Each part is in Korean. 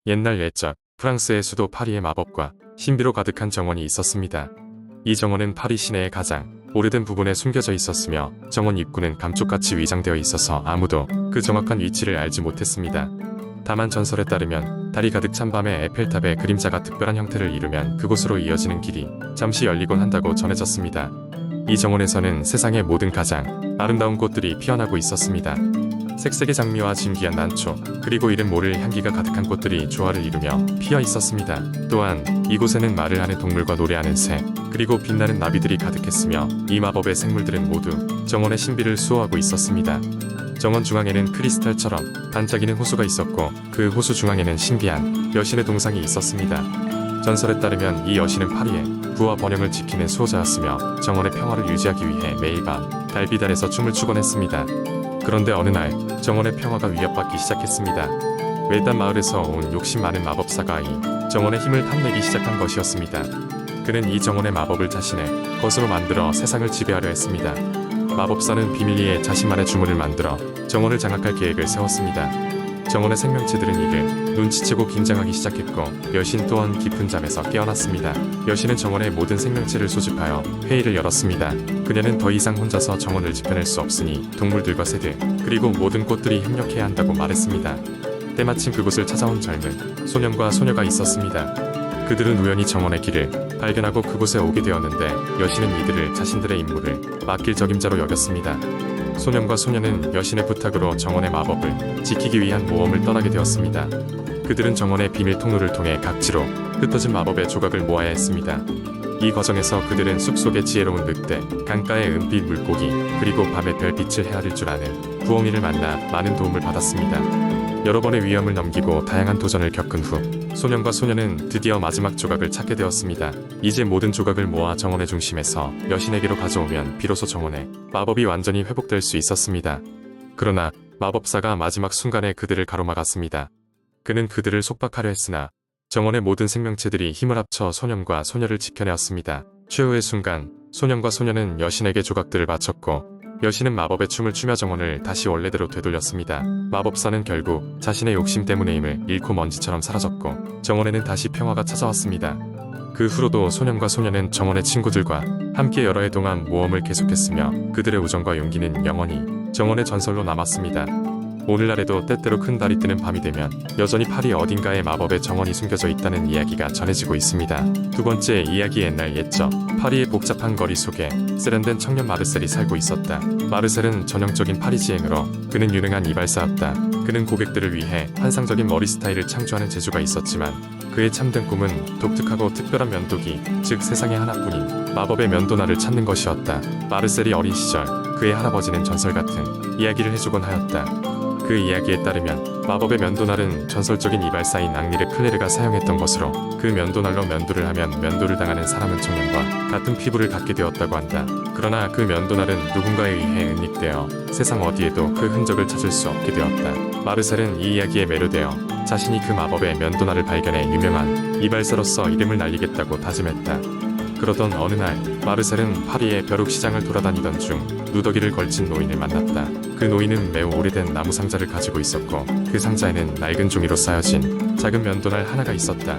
옛날 옛적 프랑스의 수도 파리의 마법과 신비로 가득한 정원이 있었습니다. 이 정원은 파리 시내의 가장 오래된 부분에 숨겨져 있었으며 정원 입구는 감쪽같이 위장되어 있어서 아무도 그 정확한 위치를 알지 못했습니다. 다만 전설에 따르면 달이 가득 찬 밤에 에펠탑의 그림자가 특별한 형태를 이루면 그곳으로 이어지는 길이 잠시 열리곤 한다고 전해졌습니다. 이 정원에서는 세상의 모든 가장 아름다운 꽃들이 피어나고 있었습니다. 색색의 장미와 진귀한 난초, 그리고 이름 모를 향기가 가득한 꽃들이 조화를 이루며 피어 있었습니다. 또한 이곳에는 말을 하는 동물과 노래하는 새, 그리고 빛나는 나비들이 가득했으며 이 마법의 생물들은 모두 정원의 신비를 수호하고 있었습니다. 정원 중앙에는 크리스탈처럼 반짝이는 호수가 있었고 그 호수 중앙에는 신비한 여신의 동상이 있었습니다. 전설에 따르면 이 여신은 파리의 부와 번영을 지키는 수호자였으며 정원의 평화를 유지하기 위해 매일 밤 달비단에서 춤을 추곤 했습니다. 그런데 어느 날 정원의 평화가 위협받기 시작했습니다. 외딴 마을에서 온 욕심 많은 마법사가 이 정원의 힘을 탐내기 시작한 것이었습니다. 그는 이 정원의 마법을 자신의 것으로 만들어 세상을 지배하려 했습니다. 마법사는 비밀리에 자신만의 주문을 만들어 정원을 장악할 계획을 세웠습니다. 정원의 생명체들은 이를 눈치채고 긴장하기 시작했고 여신 또한 깊은 잠에서 깨어났습니다. 여신은 정원의 모든 생명체를 소집하여 회의를 열었습니다. 그녀는 더 이상 혼자서 정원을 지켜낼 수 없으니 동물들과 새들 그리고 모든 꽃들이 협력해야 한다고 말했습니다. 때마침 그곳을 찾아온 젊은 소년과 소녀가 있었습니다. 그들은 우연히 정원의 길을 발견하고 그곳에 오게 되었는데 여신은 이들을 자신들의 임무를 맡길 적임자로 여겼습니다. 소년과 소녀는 여신의 부탁으로 정원의 마법을 지키기 위한 모험을 떠나게 되었습니다. 그들은 정원의 비밀 통로를 통해 각지로 흩어진 마법의 조각을 모아야 했습니다. 이 과정에서 그들은 숲속의 지혜로운 늑대, 강가의 은빛 물고기, 그리고 밤의 별빛을 헤아릴 줄 아는 부엉이를 만나 많은 도움을 받았습니다. 여러 번의 위험을 넘기고 다양한 도전을 겪은 후 소년과 소녀는 드디어 마지막 조각을 찾게 되었습니다. 이제 모든 조각을 모아 정원의 중심에서 여신에게로 가져오면 비로소 정원의 마법이 완전히 회복될 수 있었습니다. 그러나 마법사가 마지막 순간에 그들을 가로막았습니다. 그는 그들을 속박하려 했으나 정원의 모든 생명체들이 힘을 합쳐 소년과 소녀를 지켜내었습니다. 최후의 순간 소년과 소녀는 여신에게 조각들을 바쳤고 여신은 마법의 춤을 추며 정원을 다시 원래대로 되돌렸습니다. 마법사는 결국 자신의 욕심 때문에 힘을 잃고 먼지처럼 사라졌고 정원에는 다시 평화가 찾아왔습니다. 그 후로도 소년과 소녀는 정원의 친구들과 함께 여러 해 동안 모험을 계속했으며 그들의 우정과 용기는 영원히 정원의 전설로 남았습니다. 오늘날에도 때때로 큰 달이 뜨는 밤이 되면 여전히 파리 어딘가에 마법의 정원이 숨겨져 있다는 이야기가 전해지고 있습니다. 두 번째 이야기. 옛날 옛적 파리의 복잡한 거리 속에 세련된 청년 마르셀이 살고 있었다. 마르셀은 전형적인 파리지앵으로 그는 유능한 이발사였다. 그는 고객들을 위해 환상적인 머리 스타일을 창조하는 재주가 있었지만 그의 참된 꿈은 독특하고 특별한 면도기, 즉 세상에 하나뿐인 마법의 면도날을 찾는 것이었다. 마르셀이 어린 시절 그의 할아버지는 전설 같은 이야기를 해주곤 하였다. 그 이야기에 따르면 마법의 면도날은 전설적인 이발사인 앙리르 클레르가 사용했던 것으로 그 면도날로 면도를 하면 면도를 당하는 사람은 청년과 같은 피부를 갖게 되었다고 한다. 그러나 그 면도날은 누군가에 의해 은닉되어 세상 어디에도 그 흔적을 찾을 수 없게 되었다. 마르셀은 이 이야기에 매료되어 자신이 그 마법의 면도날을 발견해 유명한 이발사로서 이름을 날리겠다고 다짐했다. 그러던 어느 날 마르셀은 파리의 벼룩시장을 돌아다니던 중 누더기를 걸친 노인을 만났다. 그 노인은 매우 오래된 나무 상자를 가지고 있었고 그 상자에는 낡은 종이로 쌓여진 작은 면도날 하나가 있었다.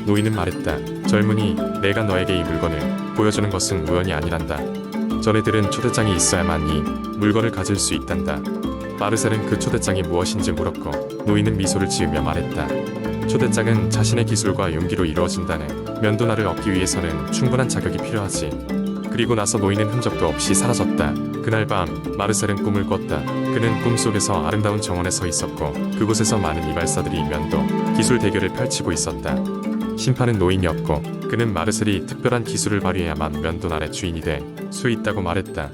노인은 말했다. 젊은이, 내가 너에게 이 물건을 보여주는 것은 우연이 아니란다. 전애들은 초대장이 있어야만 이 물건을 가질 수 있단다. 마르셀은 그 초대장이 무엇인지 물었고 노인은 미소를 지으며 말했다. 초대장은 자신의 기술과 용기로 이루어진다는 면도날을 얻기 위해서는 충분한 자격이 필요하지. 그리고 나서 노인은 흔적도 없이 사라졌다. 그날 밤 마르셀은 꿈을 꿨다. 그는 꿈속에서 아름다운 정원에 서 있었고 그곳에서 많은 이발사들이 면도 기술 대결을 펼치고 있었다. 심판은 노인이었고 그는 마르셀이 특별한 기술을 발휘해야만 면도날의 주인이 될 수 있다고 말했다.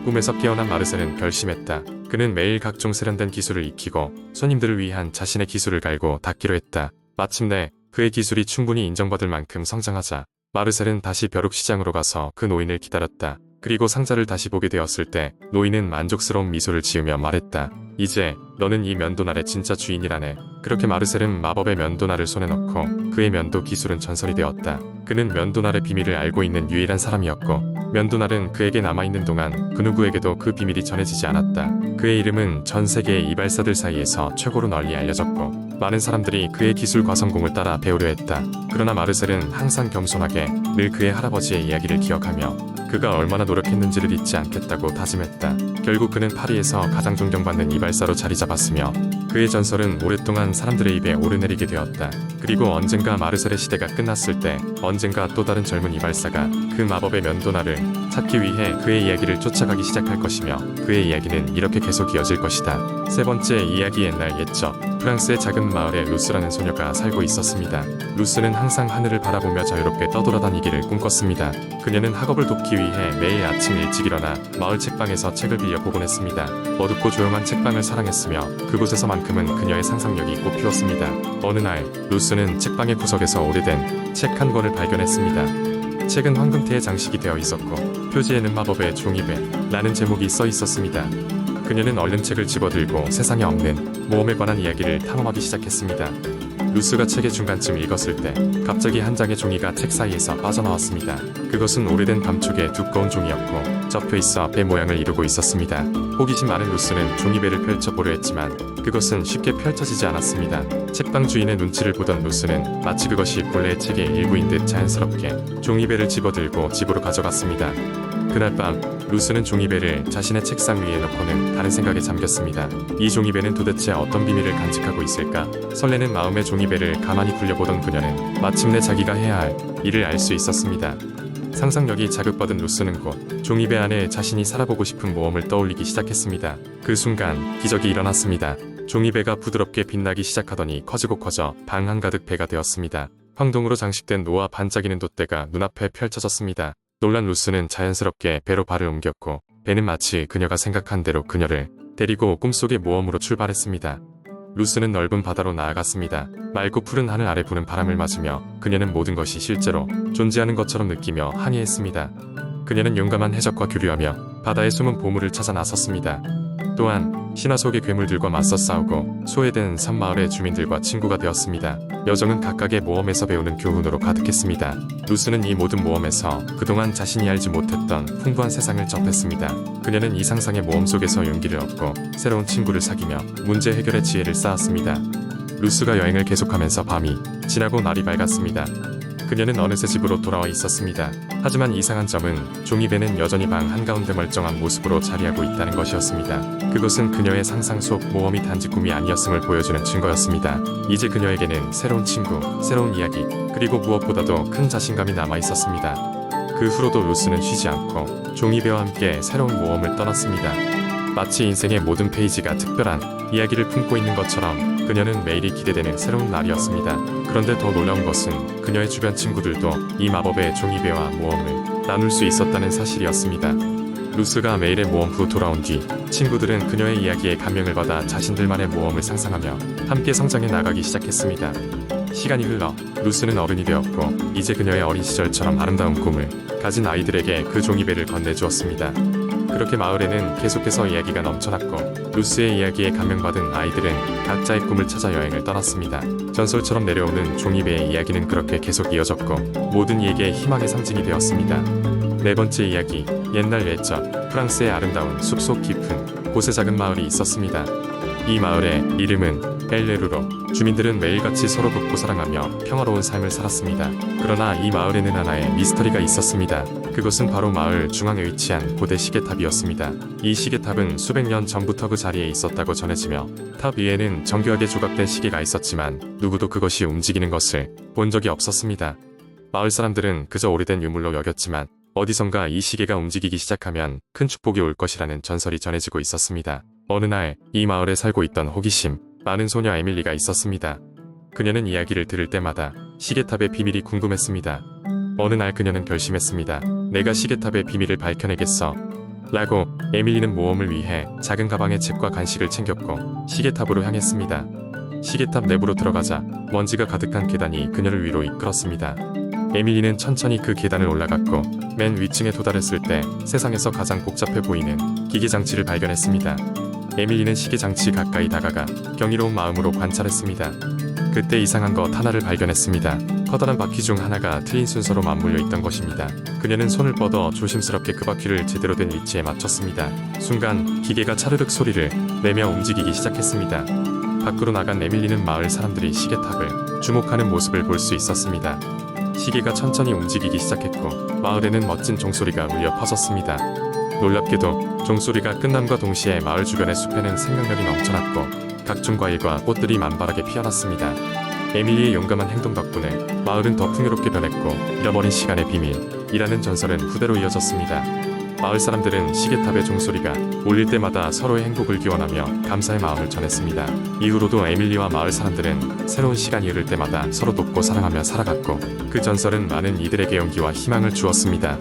꿈에서 깨어난 마르셀은 결심했다. 그는 매일 각종 세련된 기술을 익히고 손님들을 위한 자신의 기술을 갈고 닦기로 했다. 마침내 그의 기술이 충분히 인정받을 만큼 성장하자 마르셀은 다시 벼룩시장으로 가서 그 노인을 기다렸다. 그리고 상자를 다시 보게 되었을 때 노인은 만족스러운 미소를 지으며 말했다. 이제 너는 이 면도날의 진짜 주인이라네. 그렇게 마르셀은 마법의 면도날을 손에 넣고 그의 면도 기술은 전설이 되었다. 그는 면도날의 비밀을 알고 있는 유일한 사람이었고 면도날은 그에게 남아있는 동안 그 누구에게도 그 비밀이 전해지지 않았다. 그의 이름은 전 세계의 이발사들 사이에서 최고로 널리 알려졌고 많은 사람들이 그의 기술과 성공을 따라 배우려 했다. 그러나 마르셀은 항상 겸손하게 늘 그의 할아버지의 이야기를 기억하며 그가 얼마나 노력했는지를 잊지 않겠다고 다짐했다. 결국 그는 파리에서 가장 존경받는 이발사로 자리 잡았으며 그의 전설은 오랫동안 사람들의 입에 오르내리게 되었다. 그리고 언젠가 마르셀의 시대가 끝났을 때 언젠가 또 다른 젊은 이발사가 그 마법의 면도날을 찾기 위해 그의 이야기를 쫓아가기 시작할 것이며 그의 이야기는 이렇게 계속 이어질 것이다. 세 번째 이야기. 옛날 옛적 프랑스의 작은 마을에 루스라는 소녀가 살고 있었습니다. 루스는 항상 하늘을 바라보며 자유롭게 떠돌아다니기를 꿈꿨습니다. 그녀는 학업을 돕기 위해 매일 아침 일찍 일어나 마을 책방에서 책을 빌려 보곤 했습니다. 어둡고 조용한 책방을 사랑했으며 그곳에서만큼은 그녀의 상상력이 꽃피웠습니다. 어느 날 루스는 책방의 구석에서 오래된 책 한 권을 발견했습니다. 책은 황금태의 장식이 되어 있었고 표지에는 마법의 종이배라는 제목이 써 있었습니다. 그녀는 얼른 책을 집어들고 세상에 없는 모험에 관한 이야기를 탐험하기 시작했습니다. 루스가 책의 중간쯤 읽었을 때 갑자기 한 장의 종이가 책 사이에서 빠져나왔습니다. 그것은 오래된 감촉의 두꺼운 종이였고 접혀 있어 배 모양을 이루고 있었습니다. 호기심 많은 루스는 종이배를 펼쳐보려 했지만 그것은 쉽게 펼쳐지지 않았습니다. 책방 주인의 눈치를 보던 루스는 마치 그것이 본래의 책의 일부인 듯 자연스럽게 종이배를 집어들고 집으로 가져갔습니다. 그날 밤 루스는 종이배를 자신의 책상 위에 놓고는 다른 생각에 잠겼습니다. 이 종이배는 도대체 어떤 비밀을 간직하고 있을까? 설레는 마음에 종이배를 가만히 굴려보던 그녀는 마침내 자기가 해야 할 일을 알 수 있었습니다. 상상력이 자극받은 루스는 곧 종이배 안에 자신이 살아보고 싶은 모험을 떠올리기 시작했습니다. 그 순간 기적이 일어났습니다. 종이배가 부드럽게 빛나기 시작하더니 커지고 커져 방 한가득 배가 되었습니다. 황동으로 장식된 노아 반짝이는 돛대가 눈앞에 펼쳐졌습니다. 놀란 루스는 자연스럽게 배로 발을 옮겼고 배는 마치 그녀가 생각한 대로 그녀를 데리고 꿈속의 모험으로 출발했습니다. 루스는 넓은 바다로 나아갔습니다. 맑고 푸른 하늘 아래 부는 바람을 맞으며 그녀는 모든 것이 실제로 존재하는 것처럼 느끼며 항해했습니다. 그녀는 용감한 해적과 교류하며 바다의 숨은 보물을 찾아 나섰습니다. 또한 신화 속의 괴물들과 맞서 싸우고 소외된 섬마을의 주민들과 친구가 되었습니다. 여정은 각각의 모험에서 배우는 교훈으로 가득했습니다. 루스는 이 모든 모험에서 그동안 자신이 알지 못했던 풍부한 세상을 접했습니다. 그녀는 이 상상의 모험 속에서 용기를 얻고 새로운 친구를 사귀며 문제 해결의 지혜를 쌓았습니다. 루스가 여행을 계속하면서 밤이 지나고 날이 밝았습니다. 그녀는 어느새 집으로 돌아와 있었습니다. 하지만 이상한 점은 종이배는 여전히 방 한가운데 멀쩡한 모습으로 자리하고 있다는 것이었습니다. 그것은 그녀의 상상 속 모험이 단지 꿈이 아니었음을 보여주는 증거였습니다. 이제 그녀에게는 새로운 친구, 새로운 이야기, 그리고 무엇보다도 큰 자신감이 남아 있었습니다. 그 후로도 루스는 쉬지 않고 종이배와 함께 새로운 모험을 떠났습니다. 마치 인생의 모든 페이지가 특별한 이야기를 품고 있는 것처럼 그녀는 매일이 기대되는 새로운 날이었습니다. 그런데 더 놀라운 것은 그녀의 주변 친구들도 이 마법의 종이배와 모험을 나눌 수 있었다는 사실이었습니다. 루스가 매일의 모험 후 돌아온 뒤 친구들은 그녀의 이야기에 감명을 받아 자신들만의 모험을 상상하며 함께 성장해 나가기 시작했습니다. 시간이 흘러 루스는 어른이 되었고 이제 그녀의 어린 시절처럼 아름다운 꿈을 가진 아이들에게 그 종이배를 건네주었습니다. 그렇게 마을에는 계속해서 이야기가 넘쳐났고 루스의 이야기에 감명받은 아이들은 각자의 꿈을 찾아 여행을 떠났습니다. 전설처럼 내려오는 종이배의 이야기는 그렇게 계속 이어졌고 모든 이에게 희망의 상징이 되었습니다. 네 번째 이야기. 옛날 옛적 프랑스의 아름다운 숲속 깊은 곳에 작은 마을이 있었습니다. 이 마을의 이름은 엘레루로 주민들은 매일같이 서로 돕고 사랑하며 평화로운 삶을 살았습니다. 그러나 이 마을에는 하나의 미스터리가 있었습니다. 그것은 바로 마을 중앙에 위치한 고대 시계탑이었습니다. 이 시계탑은 수백 년 전부터 그 자리에 있었다고 전해지며 탑 위에는 정교하게 조각된 시계가 있었지만 누구도 그것이 움직이는 것을 본 적이 없었습니다. 마을 사람들은 그저 오래된 유물로 여겼지만 어디선가 이 시계가 움직이기 시작하면 큰 축복이 올 것이라는 전설이 전해지고 있었습니다. 어느 날 이 마을에 살고 있던 호기심 많은 소녀 에밀리가 있었습니다. 그녀는 이야기를 들을 때마다 시계탑의 비밀이 궁금했습니다. 어느 날 그녀는 결심했습니다. 내가 시계탑의 비밀을 밝혀내겠어. 라고 에밀리는 모험을 위해 작은 가방에 책과 간식을 챙겼고 시계탑으로 향했습니다. 시계탑 내부로 들어가자 먼지가 가득한 계단이 그녀를 위로 이끌었습니다. 에밀리는 천천히 그 계단을 올라갔고 맨 위층에 도달했을 때 세상에서 가장 복잡해 보이는 기계장치를 발견했습니다. 에밀리는 시계 장치 가까이 다가가 경이로운 마음으로 관찰했습니다. 그때 이상한 것 하나를 발견했습니다. 커다란 바퀴 중 하나가 틀린 순서로 맞물려 있던 것입니다. 그녀는 손을 뻗어 조심스럽게 그 바퀴를 제대로 된 위치에 맞췄습니다. 순간 기계가 차르륵 소리를 내며 움직이기 시작했습니다. 밖으로 나간 에밀리는 마을 사람들이 시계탑을 주목하는 모습을 볼 수 있었습니다. 시계가 천천히 움직이기 시작했고 마을에는 멋진 종소리가 울려 퍼졌습니다. 놀랍게도 종소리가 끝남과 동시에 마을 주변의 숲에는 생명력이 넘쳐났고 각종 과일과 꽃들이 만발하게 피어났습니다. 에밀리의 용감한 행동 덕분에 마을은 더 풍요롭게 변했고 잃어버린 시간의 비밀이라는 전설은 후대로 이어졌습니다. 마을 사람들은 시계탑의 종소리가 울릴 때마다 서로의 행복을 기원하며 감사의 마음을 전했습니다. 이후로도 에밀리와 마을 사람들은 새로운 시간이 흐를 때마다 서로 돕고 사랑하며 살아갔고 그 전설은 많은 이들에게 용기와 희망을 주었습니다.